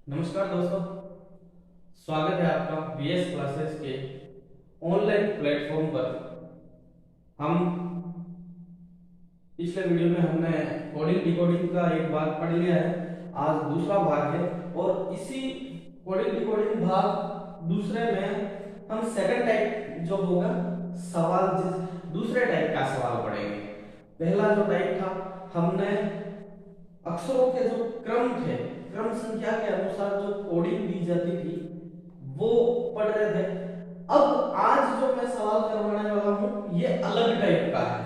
नमस्कार दोस्तों, स्वागत है आपका बीएस क्लासेस के ऑनलाइन प्लेटफॉर्म पर। हम पिछले वीडियो में हमने कोडिंग डिकोडिंग का एक भाग पढ़ लिया है। आज दूसरा भाग है और इसी कोडिंग डिकोडिंग भाग दूसरे में हम सेकंड टाइप जो होगा सवाल दूसरे टाइप का सवाल पढ़ेंगे। पहला जो टाइप था हमने अक्षरों के जो क्रम थे, क्रम संख्या के अनुसार जो कोडिंग दी जाती थी वो पढ़ रहे थे। अब आज जो मैं सवाल करवाने वाला हूं ये अलग टाइप का है,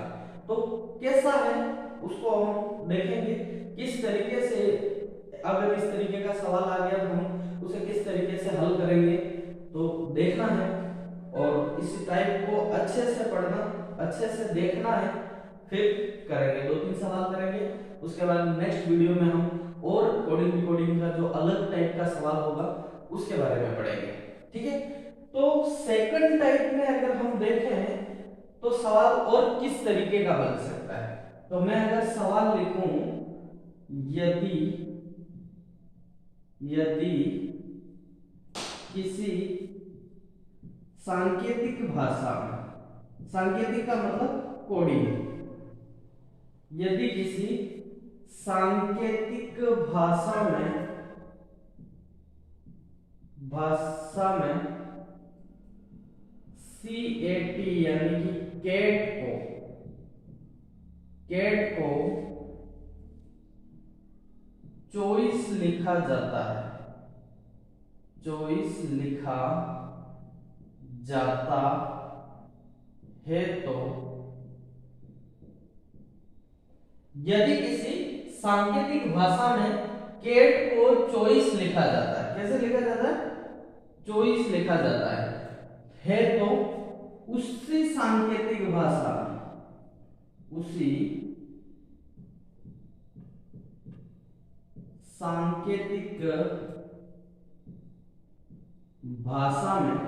तो कैसा है उसको हम देखेंगे। किस तरीके से, अगर इस तरीके का सवाल आ गया तो हम उसे किस तरीके से हल करेंगे तो देखना है। और इस टाइप को अच्छे से पढ़ना, अच्छे से देखना है, फिर करेंगे। 2-3 सवाल करेंगे, उसके बाद नेक्स्ट वीडियो में हम और कोडिंग डिकोडिंग का जो अलग टाइप का सवाल होगा उसके बारे में पढ़ेंगे। ठीक है, तो सेकंड टाइप में अगर हम देखें तो सवाल और किस तरीके का बन सकता है। तो मैं अगर सवाल लिखूं, यदि यदि किसी सांकेतिक भाषा में, सांकेतिक का मतलब कोडिंग, यदि किसी सांकेतिक भाषा में CAT यानी कि कैट को चॉइस लिखा जाता है, चॉइस लिखा जाता है, तो यदि किसी सांकेतिक भाषा में कैट को चॉइस लिखा जाता है, कैसे लिखा जाता है, चॉइस लिखा जाता है तो उसी सांकेतिक भाषा में, उसी सांकेतिक भाषा में,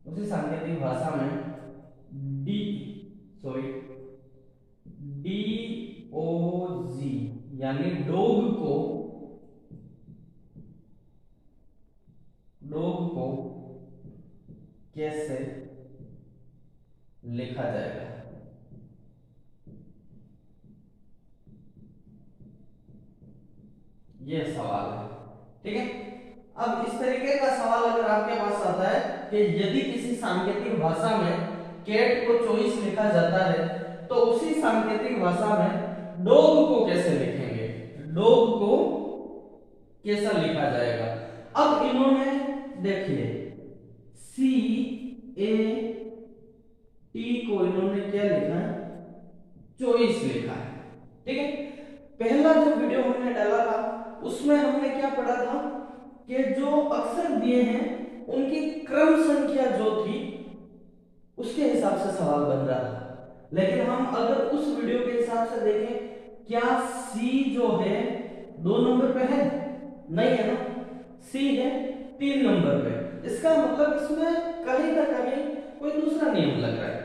उसी सांकेतिक भाषा में DOG यानी डॉग को कैसे लिखा जाएगा। ये सवाल है। ठीक है, अब इस तरीके का सवाल अगर आपके पास आता है कि यदि किसी सांकेतिक भाषा में कैट को चॉइस लिखा जाता है तो उसी सांकेतिक भाषा में डॉग को कैसे लिखेंगे, डॉग को कैसा लिखा जाएगा। अब इन्होंने देखिए CAT को इन्होंने क्या लिखा है, चॉइस लिखा है। ठीक है, पहला जो वीडियो हमने डाला था उसमें हमने क्या पढ़ा था कि जो अक्षर दिए हैं उनकी क्रम संख्या जो थी उसके हिसाब से सवाल बन रहा था। लेकिन हम अगर उस वीडियो के हिसाब से देखें, क्या सी जो है 2 नंबर पे है, नहीं है ना, सी है 3 नंबर पे। इसका मतलब इसमें कहीं ना कहीं कोई दूसरा नियम लग रहा है,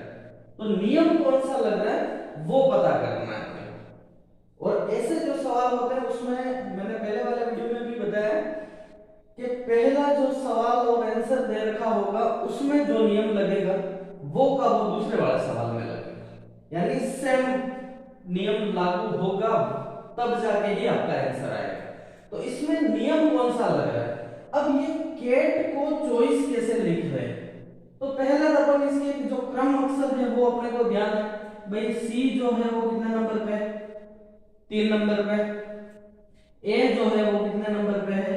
तो नियम कौन सा लग रहा है वो पता करना है। और ऐसे जो सवाल होते हैं उसमें मैंने पहले वाले वीडियो में भी बताया कि पहला जो सवाल और आंसर दे रखा होगा उसमें जो नियम लगेगा वो दूसरे वाले सवाल में लगेगा, यानी सेम नियम लागू होगा तब जाके ही आपका आंसर आएगा। तो इसमें नियम कौन सा लग रहा है। अब ये कैट को चॉइस कैसे लिख रहे हैं, तो पहला अपन इसके जो क्रम अक्षर है वो अपने को ध्यान है भाई। सी जो है वो कितने नंबर पे है, 3 नंबर पे। ए जो है वो कितने नंबर पे है,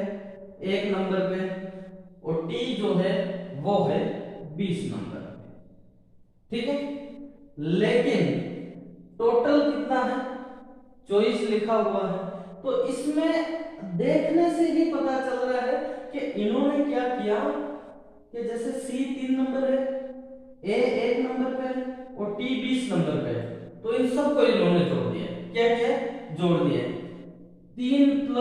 1 नंबर पे। और टी जो है वो है 20 नंबर पे। ठीक है, लेकिन टोटल कितना है, चॉइस लिखा हुआ है। तो इसमें देखने से ही पता चल रहा है कि इन्होंने क्या किया कि जैसे सी 3 नंबर है, ए 1 नंबर पे है और टी 20 नंबर पे है, तो इन सबको इन्होंने जोड़ दिया। क्या किया, जोड़ दिया। 3 +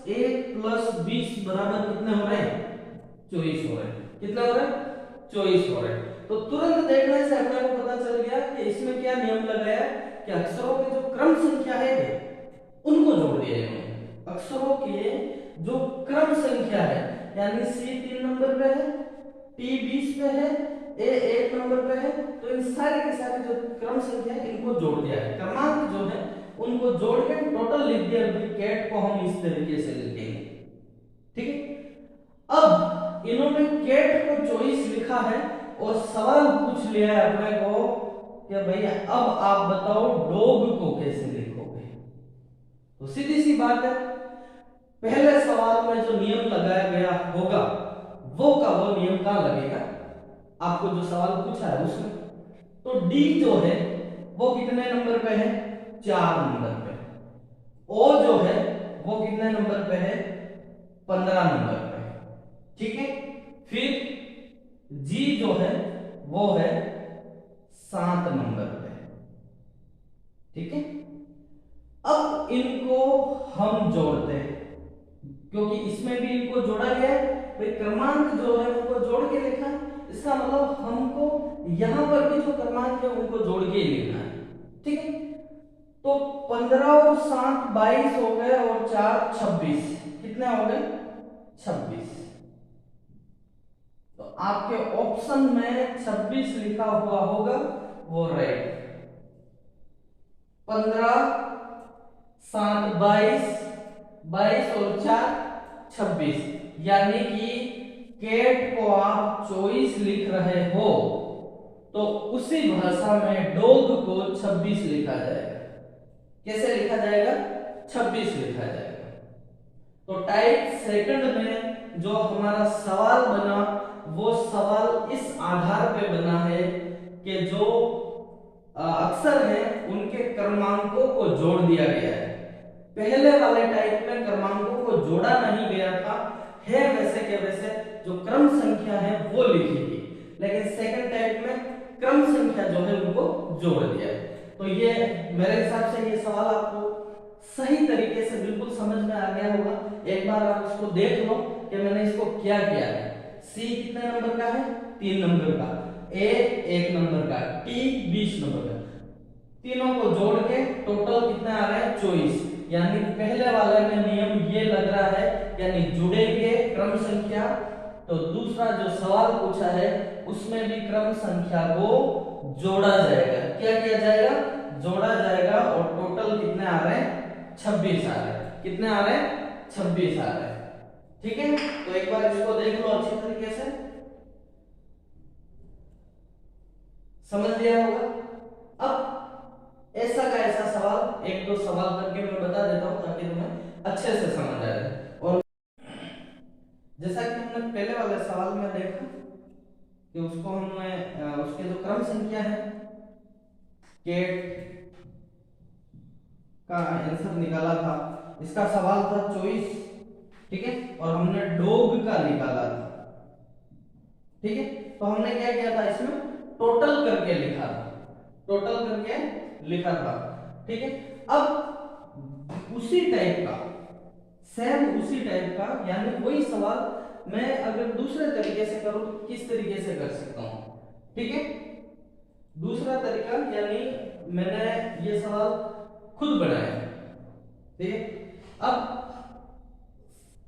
1 + 20 बराबर कितने हो रहे हैं, 24 हो रहे हैं। कितने हो रहे हैं, 24 हो रहे हैं। तो तुरंत देखने से अपने को पता चल गया कि इसमें क्या नियम लगाया कि अक्षरों की जो क्रम संख्या है उनको जोड़ दिया दिए हैं, अक्षरों के जो क्रम संख्या है, यानी C 3 नंबर पे है, T 20 पे है, A 1 नंबर पे है, तो इन सारे के सारे जो क्रम संख्या है इनको जोड़ दिया है, क्रमांक जो है उनको जोड़ के टोटल लिख दिया। कैट को हम इस तरीके से लिखेंगे, ठीक है। अब इन्होंने कैट को 24 लिखा है और सवाल पूछ लिया है अपने को कि भैया अब आप बताओ डॉग को कैसे लिखोगे। तो सीधी सी बात है, पहले सवाल में जो नियम लगाया गया होगा वो का वो नियम कहां लगेगा, आपको जो सवाल पूछा है उसमें। तो डी जो है वो कितने नंबर पे है, 4 नंबर पे। ओ जो है वो कितने नंबर पे है, 15 नंबर पे, ठीक है। फिर जी जो है वो है 7 नंबर पे, ठीक है। अब इनको हम जोड़ते हैं, क्योंकि इसमें भी इनको जोड़ा गया है, भाई क्रमांक जो है उनको जोड़ के लिखा है, इसका मतलब हमको यहां पर भी जो क्रमांक है उनको जोड़ के ही लिखना है, ठीक है। तो 15 और 7 22 हो गए और 4 26, कितने हो गए, 26। तो आपके ऑप्शन में 26 लिखा हुआ होगा, वो राइट। 15 7 22, 22 और 4 26, यानी कि कैट को आप 24 लिख रहे हो तो उसी भाषा में डॉग को 26 लिखा जाएगा। कैसे लिखा जाएगा, 26 लिखा जाएगा। तो टाइप सेकंड में जो हमारा सवाल बना वो सवाल इस आधार पे बना है कि जो अक्षर हैं उनके क्रमांकों को जोड़ दिया गया है। पहले वाले टाइप में क्रमांकों को जोड़ा नहीं गया था, है वैसे के वैसे जो क्रम संख्या है वो लिखी थी, लेकिन सेकंड टाइप में क्रम संख्या जो है उनको जोड़ दिया है। तो ये मेरे हिसाब से ये सवाल आपको सही तरीके से बिल्कुल समझ में आ गया होगा। एक बार आप इसको देख लो कि मैंने इसको क्या किया है। सी कितने नंबर का है, 3 नंबर का, ए 1 नंबर का, टी 20 नंबर का, तीनों को जोड़ के टोटल कितना आ रहा है, 24। यानी पहले वाले में नियम ये लग रहा है, यानी जुड़ेंगे क्रम संख्या। तो दूसरा जो सवाल पूछा है उसमें भी क्रम संख्या को जोड़ा जाएगा। क्या किया जाएगा, जोड़ा जाएगा और टोटल कितने आ रहे हैं, 26 आ रहे हैं। कितने आ रहे हैं, 26 आ रहे हैं, ठीक है। तो एक बार इसको देख लो अच्छी तरीके से, समझ लिया होगा। अब ऐसा का ऐसा सवाल एक दो सवाल करके मैं बता देता हूं ताकि तुम्हें अच्छे से समझ आ जाए। और जैसा कि हमने पहले वाले सवाल में देखा कि उसको हमने उसके जो क्रम संख्या है कैट का आंसर निकाला था, इसका सवाल था 24, ठीक है, और हमने डॉग का निकाला था, ठीक है। तो हमने क्या किया था, इसमें टोटल करके लिखा था, टोटल करके लिखा था, ठीक है। अब उसी टाइप का, सेम उसी टाइप का, यानी वही सवाल मैं अगर दूसरे तरीके से करूं तो किस तरीके से कर सकता हूं, ठीक है। दूसरा तरीका, यानी मैंने ये सवाल खुद बनाया, ठीक है। अब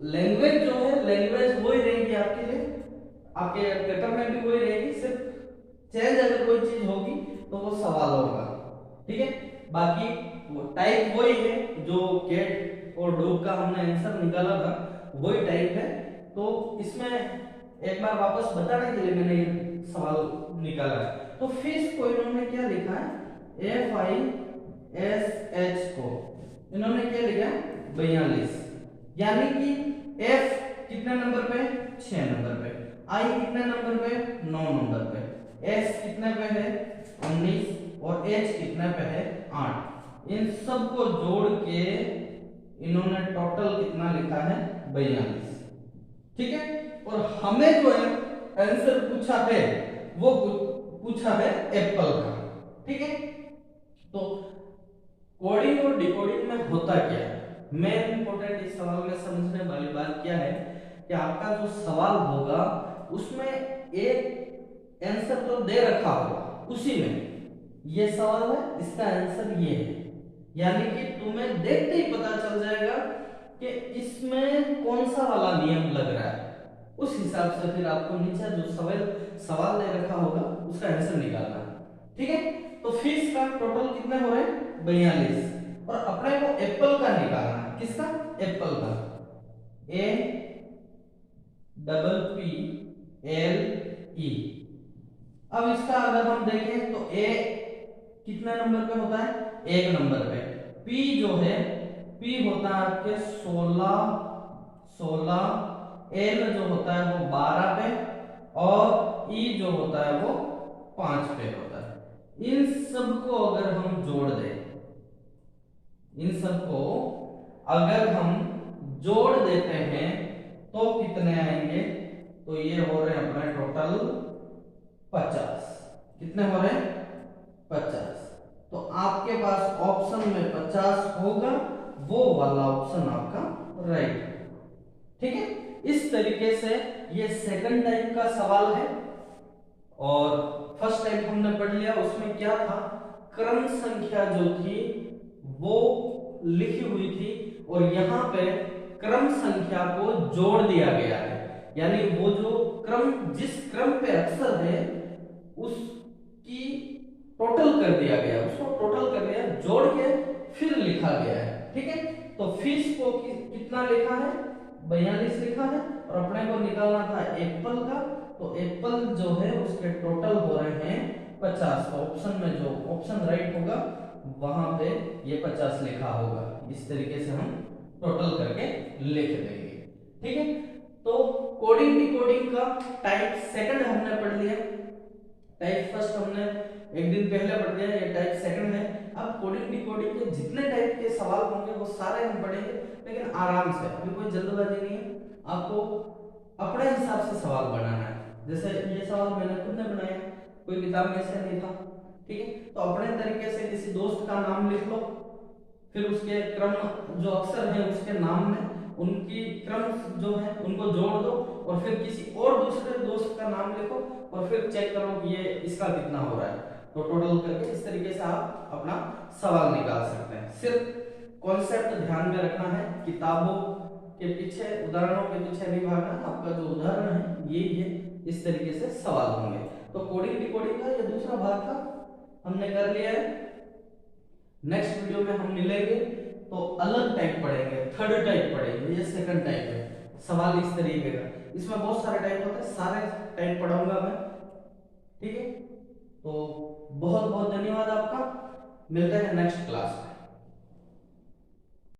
लैंग्वेज जो है, लैंग्वेज वही रहेगी आपके लिए, आपके पेपर में भी वही रहेगी, सिर्फ चेंज अगर कोई चीज होगी तो वो सवाल होगा, ठीक है। बाकी वो टाइप वही है जो कैट और डॉग का हमने आंसर निकाला था, वही टाइप है। तो इसमें एक बार वापस बताने के लिए मैंने ये सवाल निकाला है। तो फिश को इन्होंने क्या लिखा है, FISH को इन्होंने क्या लिखा है, 42, यानी कि F कितने नंबर पे, 6 नंबर पे, I कितने नंबर पे, 9 नंबर पे, S कितने पे है, 19, और H कितने पे है, 8। इन सब को जोड़ के इन्होंने टोटल कितना लिखा है, 42, ठीक है। और हमें जो है आंसर पूछा है वो पूछा है एप्पल का, ठीक है। तो कोडिंग और डिकोडिंग में होता क्या है, मेन इंपॉर्टेंट इस सवाल में समझने वाली बात क्या है कि आपका जो सवाल होगा उसमें एक आंसर तो दे रखा होगा, उसी में ये सवाल है, इसका आंसर ये है, यानी कि तुम्हें देखते ही पता चल जाएगा कि इसमें कौन सा वाला नियम लग रहा है। उस हिसाब से फिर आपको नीचे जो सवाल सवाल दे रखा होगा उसका आंसर निकालना है। ठीक है, तो फीस का टोटल कितने हो रहे हैं 42, और अपने को एप्पल का निकालना है। किसका? एप्पल का। A double P L E. अब इसका अगर हम देखें तो ए कितने नंबर पे होता है? 1 नंबर पे। पी जो है, पी होता है आपके 16 एल जो होता है वो 12 पे, और ई जो होता है वो 5 पे होता है। इन सबको अगर हम जोड़ दें, इन सबको अगर हम जोड़ देते हैं तो कितने आएंगे? तो ये हो रहे हैं अपने टोटल 50। कितने हो रहे हैं? 50। तो आपके पास ऑप्शन में 50 होगा, वो वाला ऑप्शन आपका राइट है। ठीक है, इस तरीके से ये सेकंड टाइप का सवाल है। और फर्स्ट टाइप हमने पढ़ लिया, उसमें क्या था? क्रम संख्या जो थी वो लिखी हुई थी, और यहां पे क्रम संख्या को जोड़ दिया गया है। यानी वो जो क्रम, जिस क्रम पे अक्षर है उसकी टोटल कर दिया गया, उसको टोटल कर दिया, जोड़ के फिर लिखा गया है। ठीक है, तो फीस को कितना लिखा है? 42 लिखा है, और अपने को निकालना था एप्पल का। तो एप्पल जो है उसके टोटल हो रहे हैं 50। तो ऑप्शन में जो ऑप्शन राइट होगा वहां पे ये 50 लिखा होगा। इस तरीके से हम टोटल करके लिख देंगे। ठीक है, तो कोडिंग डिकोडिंग का टाइप सेकंड हमने पढ़ लिया। टाइप फर्स्ट हमने एक दिन पहले पढ़ लिया, ये टाइप सेकंड है। अब कोडिंग डिकोडिंग के जितने टाइप के सवाल होंगे वो सारे हम पढ़ेंगे, लेकिन आराम से, अभी कोई जल्दबाजी नहीं है। आपको अपने हिसाब से सवाल बनाना है। जैसे ये सवाल मैंने खुद ने बनाया, कोई किताब में से नहीं था। ठीक है, तो अपने तरीके से किसी दोस्त का नाम लिख लो, फिर उसके क्रम जो अक्षर है उसके नाम में उनकी क्रम जो है उनको जोड़ दो, और फिर किसी और दूसरे दोस्त का नाम लिखो, और फिर चेक करो कि ये इसका कितना हो रहा है। तो टोटल करके इस तरीके से आप अपना सवाल निकाल सकते हैं। सिर्फ कॉन्सेप्ट ध्यान में रखना है, किताबों के पीछे, उदाहरणों के पीछे नहीं भागना। आपका जो उदाहरण है यही है, इस तरीके से सवाल होंगे। तो कोडिंग डिकोडिंग का ये दूसरा भाग था, हमने कर लिया है। नेक्स्ट वीडियो में हम मिलेंगे तो अलग टाइप पढ़ेंगे, थर्ड टाइप पढ़ेंगे। ये सेकंड टाइप है, सवाल इस तरीके का। इसमें बहुत सारे टाइप होते हैं, सारे टाइप पढ़ाऊंगा मैं। ठीक है, तो बहुत बहुत धन्यवाद आपका। मिलते हैं नेक्स्ट क्लास में।